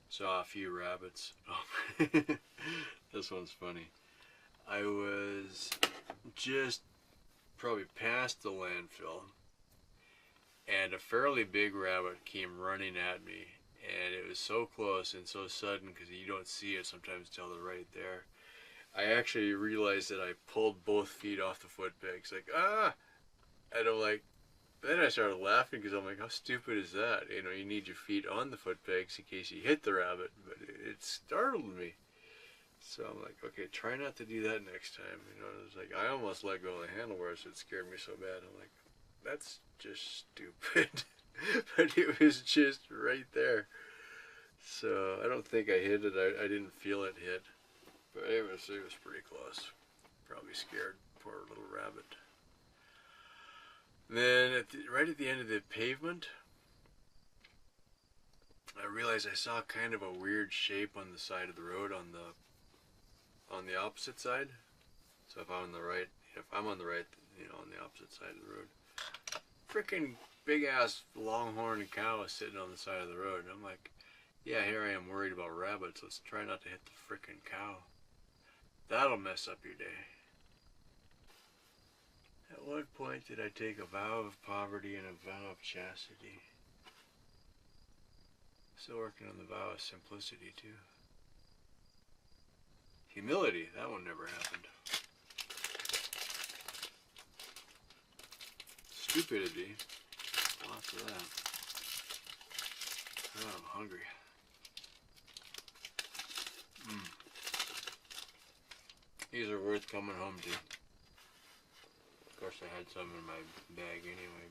Saw a few rabbits. Oh, this one's funny. I was just probably past the landfill, and a fairly big rabbit came running at me, and it was so close and so sudden because you don't see it sometimes till they're right there. I actually realized that I pulled both feet off the foot pegs, like, ah! And I'm like, then I started laughing because I'm like, how stupid is that? You know, you need your feet on the foot pegs in case you hit the rabbit, but it startled me. So I'm like, okay, try not to do that next time. You know, it was like, I almost let go of the handlebars. It scared me so bad. I'm like, that's just stupid. But it was just right there. So I don't think I hit it. I didn't feel it hit. But it was pretty close. Probably scared poor little rabbit. Then right at the end of the pavement, I realized I saw kind of a weird shape on the side of the road on the opposite side. So if I'm on the right, you know, on the opposite side of the road, freaking big ass longhorn cow is sitting on the side of the road, and I'm like, yeah, here I am worried about rabbits. Let's try not to hit the freaking cow. That'll mess up your day. At what point did I take a vow of poverty and a vow of chastity? Still working on the vow of simplicity too. Humility, that one never happened. Stupidity, lots of that. Oh, I'm hungry. These are worth coming home to. Of course, I had some in my bag anyway.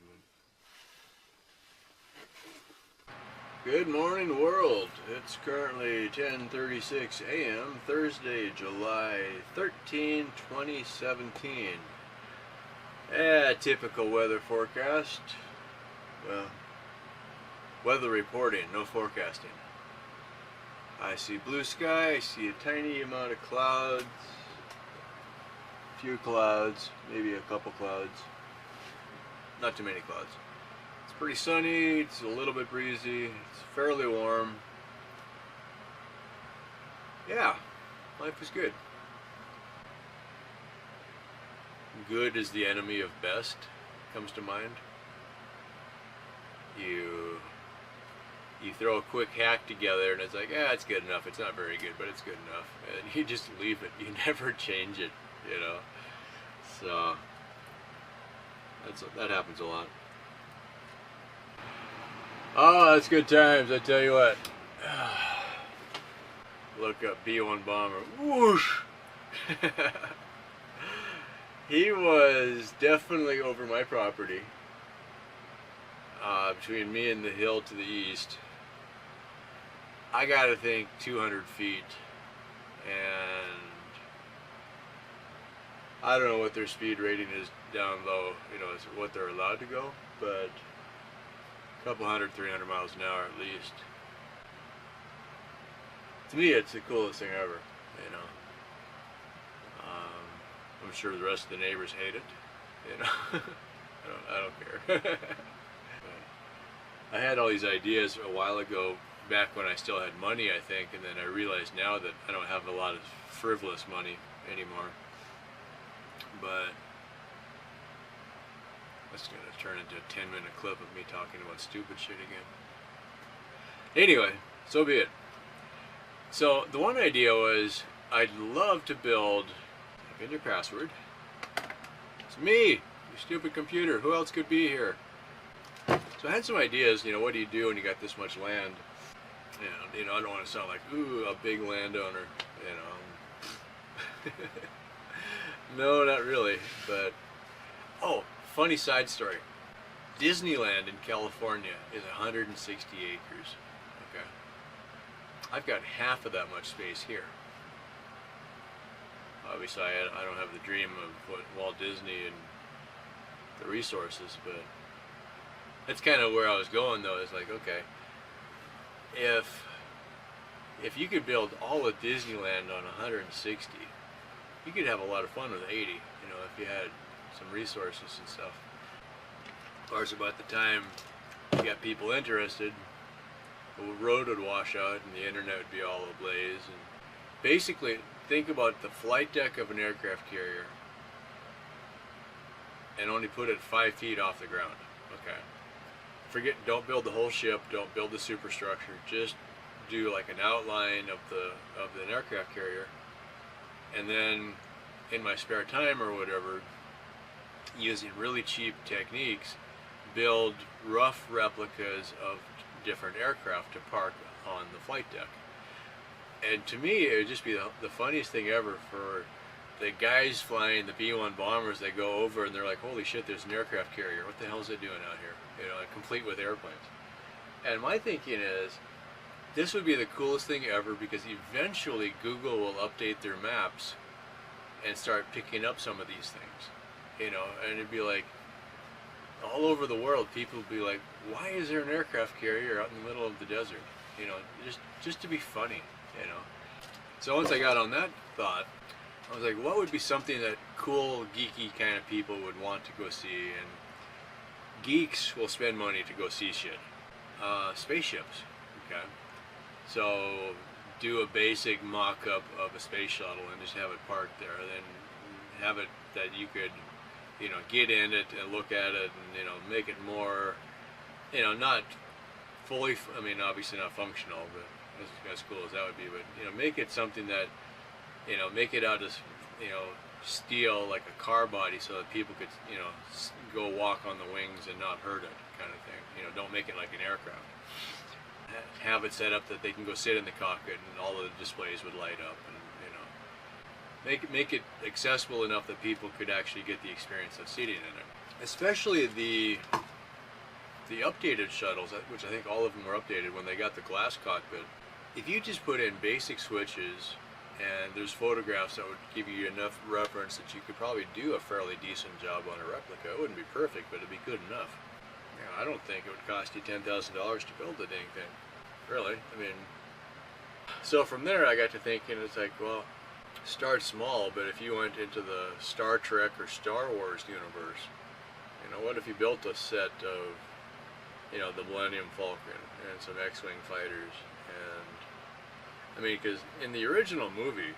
But good morning, world. It's currently 10:36 a.m. Thursday, July 13, 2017. Typical weather forecast. Well, weather reporting, no forecasting. I see blue sky. I see a tiny amount of clouds. Few clouds, maybe a couple clouds. Not too many clouds. It's pretty sunny, it's a little bit breezy, it's fairly warm. Yeah, life is good. Good is the enemy of best, comes to mind. You throw a quick hack together and it's like, yeah, it's good enough. It's not very good, but it's good enough. And you just leave it. You never change it, you know. So that happens a lot. Oh, that's good times, I tell you what. Look up B-1 bomber. Whoosh! He was definitely over my property. Between me and the hill to the east. I gotta think 200 feet. And I don't know what their speed rating is down low, you know, is what they're allowed to go, but a couple 300 miles an hour at least. To me, it's the coolest thing ever, you know. I'm sure the rest of the neighbors hate it, you know. I don't care. I had all these ideas a while ago, back when I still had money, I think, and then I realized now that I don't have a lot of frivolous money anymore. But that's going to turn into a 10-minute clip of me talking about stupid shit again. Anyway, so be it. So the one idea was I'd love to build, type in your password. It's me, you stupid computer. Who else could be here? So I had some ideas, you know, what do you do when you got this much land? And, you know, I don't want to sound like, ooh, a big landowner, you know. No, not really, but, oh, funny side story. Disneyland in California is 160 acres, okay? I've got half of that much space here. Obviously, I don't have the dream of what Walt Disney and the resources, but that's kind of where I was going, though. Is like, okay, if you could build all of Disneyland on 160, you could have a lot of fun with 80, you know, if you had some resources and stuff. Of course, about the time you got people interested, the road would wash out and the internet would be all ablaze. And basically, think about the flight deck of an aircraft carrier and only put it 5 feet off the ground. Okay. Don't build the whole ship, don't build the superstructure, just do like an outline of an aircraft carrier, and then in my spare time or whatever, using really cheap techniques, build rough replicas of different aircraft to park on the flight deck. And to me, it would just be the funniest thing ever for the guys flying the B-1 bombers. They go over and they're like, holy shit, there's an aircraft carrier. What the hell is it doing out here? You know, complete with airplanes. And my thinking is, this would be the coolest thing ever, because eventually Google will update their maps and start picking up some of these things. You know, and it'd be like, all over the world, people would be like, why is there an aircraft carrier out in the middle of the desert? You know, just to be funny, you know. So once I got on that thought, I was like, what would be something that cool, geeky kind of people would want to go see? And geeks will spend money to go see shit. Spaceships, okay? So do a basic mock-up of a space shuttle and just have it parked there. Then have it that you could, you know, get in it and look at it and, you know, make it more, you know, not fully, I mean, obviously not functional, but as cool as that would be, but, you know, make it something that, you know, make it out as, you know, steel like a car body, so that people could, you know, go walk on the wings and not hurt it, kind of thing. You know, don't make it like an aircraft. Have it set up that they can go sit in the cockpit and all of the displays would light up, and, you know, make it accessible enough that people could actually get the experience of seating in it. Especially the updated shuttles, which I think all of them were updated when they got the glass cockpit. If you just put in basic switches, and there's photographs that would give you enough reference that you could probably do a fairly decent job on a replica. It wouldn't be perfect, but it'd be good enough. You know, I don't think it would cost you $10,000 to build the dang thing. Really, I mean, so from there I got to thinking, it's like, well, start small, but if you went into the Star Trek or Star Wars universe, you know, what if you built a set of, you know, the Millennium Falcon and some X-Wing fighters? And I mean, because in the original movie,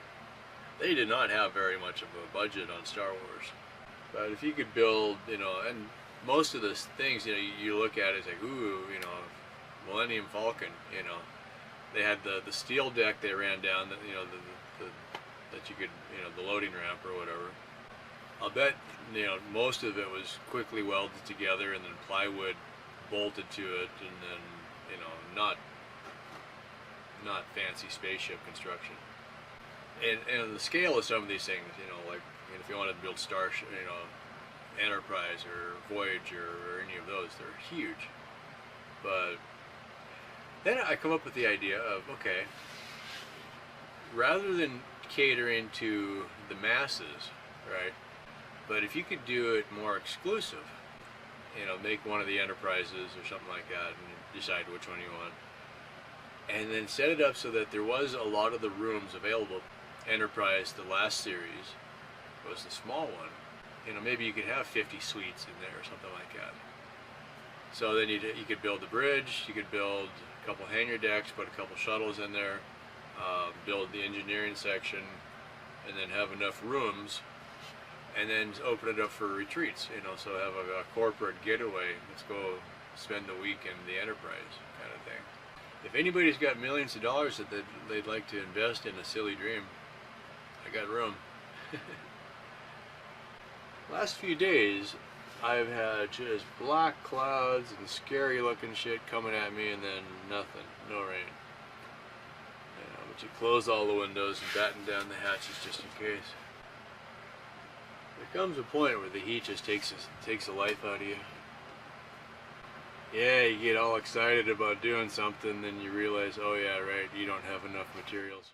they did not have very much of a budget on Star Wars. But if you could build, you know, and most of the things, you know, you look at it, it's like, ooh, you know, Millennium Falcon, you know, they had the steel deck they ran down, that, you know, that you could, you know, the loading ramp or whatever. I'll bet, you know, most of it was quickly welded together and then plywood bolted to it, and then, you know, not fancy spaceship construction. And the scale of some of these things, you know, like, I mean, if you wanted to build Starship, you know, Enterprise or Voyager or any of those, they're huge. But then I come up with the idea of, okay, rather than catering to the masses, right, but if you could do it more exclusive, you know, make one of the Enterprises or something like that and decide which one you want, and then set it up so that there was a lot of the rooms available. Enterprise, the last series, was the small one. You know, maybe you could have 50 suites in there or something like that. So then you could build the bridge, you could build a couple hangar decks, put a couple shuttles in there, build the engineering section, and then have enough rooms, and then open it up for retreats, you know, so have a corporate getaway. Let's go spend the week in the Enterprise kind of thing. If anybody's got millions of dollars that they'd like to invest in a silly dream, I got room. Last few days, I've had just black clouds and scary looking shit coming at me, and then nothing, no rain. You know, but you close all the windows and batten down the hatches just in case. There comes a point where the heat just takes the life out of you. Yeah, you get all excited about doing something, then you realize, oh yeah, right, you don't have enough materials.